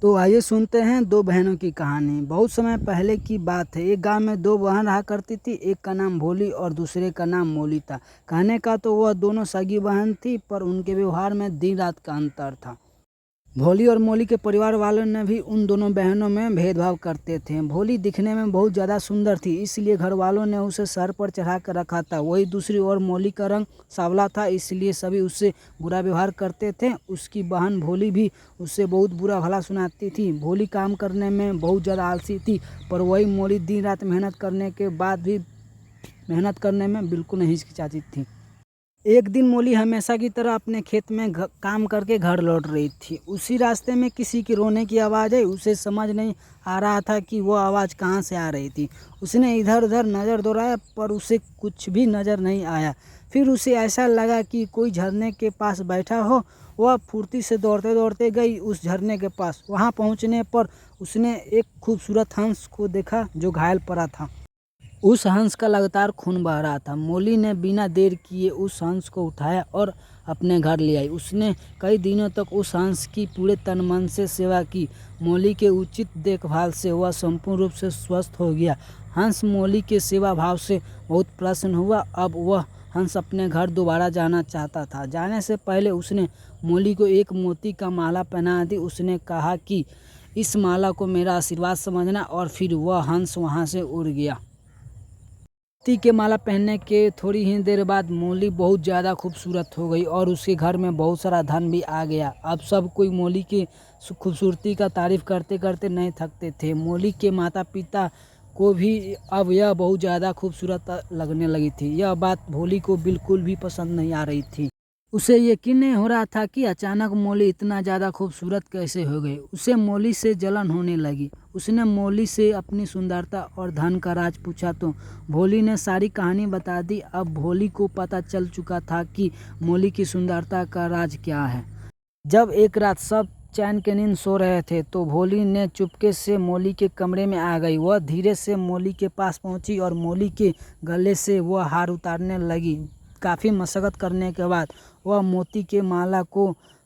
तो आइए सुनते हैं दो बहनों की कहानी। बहुत समय पहले की बात है। एक गांव में दो बहन रहा करती थी। एक का नाम भोली और दूसरे का नाम मोली था। कहने का तो वह दोनों सगी बहन थी, पर उनके व्यवहार में दिन रात का अंतर था। भोली और मोली के परिवार वालों ने भी उन दोनों बहनों में भेदभाव करते थे। भोली दिखने में बहुत ज़्यादा सुंदर थी, इसलिए घर वालों ने उसे सर पर चढ़ा कर रखा था। वही दूसरी ओर मोली का रंग सांवला था, इसलिए सभी उससे बुरा व्यवहार करते थे। उसकी बहन भोली भी उससे बहुत बुरा भला सुनाती थी। भोली काम करने में बहुत ज़्यादा आलसी थी, पर वही मोली दिन रात मेहनत करने के बाद भी मेहनत करने में बिल्कुल नहीं हिचकिचाती थी। एक दिन मोली हमेशा की तरह अपने खेत में काम करके घर लौट रही थी। उसी रास्ते में किसी की रोने की आवाज़ आई। उसे समझ नहीं आ रहा था कि वो आवाज़ कहाँ से आ रही थी। उसने इधर उधर नज़र दौड़ाया, पर उसे कुछ भी नज़र नहीं आया। फिर उसे ऐसा लगा कि कोई झरने के पास बैठा हो। वह फुर्ती से दौड़ते दौड़ते गई उस झरने के पास। वहाँ पहुँचने पर उसने एक खूबसूरत हंस को देखा जो घायल पड़ा था। उस हंस का लगातार खून बह रहा था। मोली ने बिना देर किए उस हंस को उठाया और अपने घर ले आई। उसने कई दिनों तक उस हंस की पूरे तन मन से सेवा की। मोली के उचित देखभाल से वह संपूर्ण रूप से स्वस्थ हो गया। हंस मोली के सेवा भाव से बहुत प्रसन्न हुआ। अब वह हंस अपने घर दोबारा जाना चाहता था। जाने से पहले उसने मोली को एक मोती का माला पहना दी। उसने कहा कि इस माला को मेरा आशीर्वाद समझना, और फिर वह हंस वहाँ से उड़ गया। मोती के माला पहनने के थोड़ी ही देर बाद मोली बहुत ज़्यादा खूबसूरत हो गई और उसके घर में बहुत सारा धन भी आ गया। अब सब कोई मोली की खूबसूरती का तारीफ करते करते नहीं थकते थे। मोली के माता पिता को भी अब यह बहुत ज़्यादा खूबसूरत लगने लगी थी। यह बात भोली को बिल्कुल भी पसंद नहीं आ रही थी। उसे यकीन नहीं हो रहा था कि अचानक मोली इतना ज़्यादा खूबसूरत कैसे हो गई। उसे मोली से जलन होने लगी। उसने मोली से अपनी सुंदरता और धन का राज पूछा तो भोली ने सारी कहानी बता दी। अब भोली को पता चल चुका था कि मोली की सुंदरता का राज क्या है। जब एक रात सब चैन के नींद सो रहे थे तो भोली ने चुपके से मोली के कमरे में आ गई। वह धीरे से मोली के पास पहुंची और मोली के गले से वह हार उतारने लगी। काफ़ी मशक्क़त करने के बाद वह मोती के माला को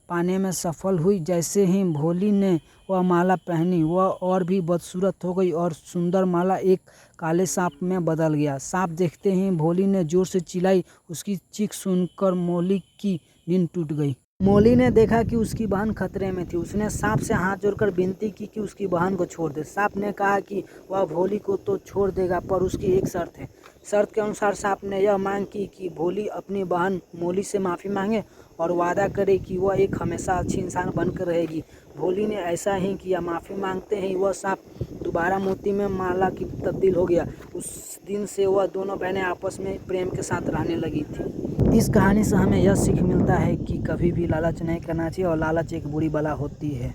पाने में सफल हुई। जैसे ही भोली ने वह माला पहनी, वह और भी बदसूरत हो गई और सुंदर माला एक काले सांप में बदल गया। सांप देखते ही भोली ने जोर से चिल्लाई। उसकी चीख सुनकर मोली की नींद टूट गई। मोली ने देखा कि उसकी बहन खतरे में थी। उसने सांप से हाथ जोड़कर विनती की कि उसकी बहन को छोड़ दे। सांप ने कहा कि वह भोली को तो छोड़ देगा, पर उसकी एक शर्त है। शर्त के अनुसार सांप ने यह मांग की कि भोली अपनी बहन मोली से माफ़ी मांगे और वादा करे कि वह एक हमेशा अच्छी इंसान बनकर रहेगी। भोली ने ऐसा ही किया। माफ़ी मांगते ही वह सांप दोबारा मोती में माला की तब्दील हो गया। उस दिन से वह दोनों बहनें आपस में प्रेम के साथ रहने लगी थी। इस कहानी से हमें यह सीख मिलता है कि कभी भी लालच नहीं करना चाहिए, और लालच एक बुरी बला होती है।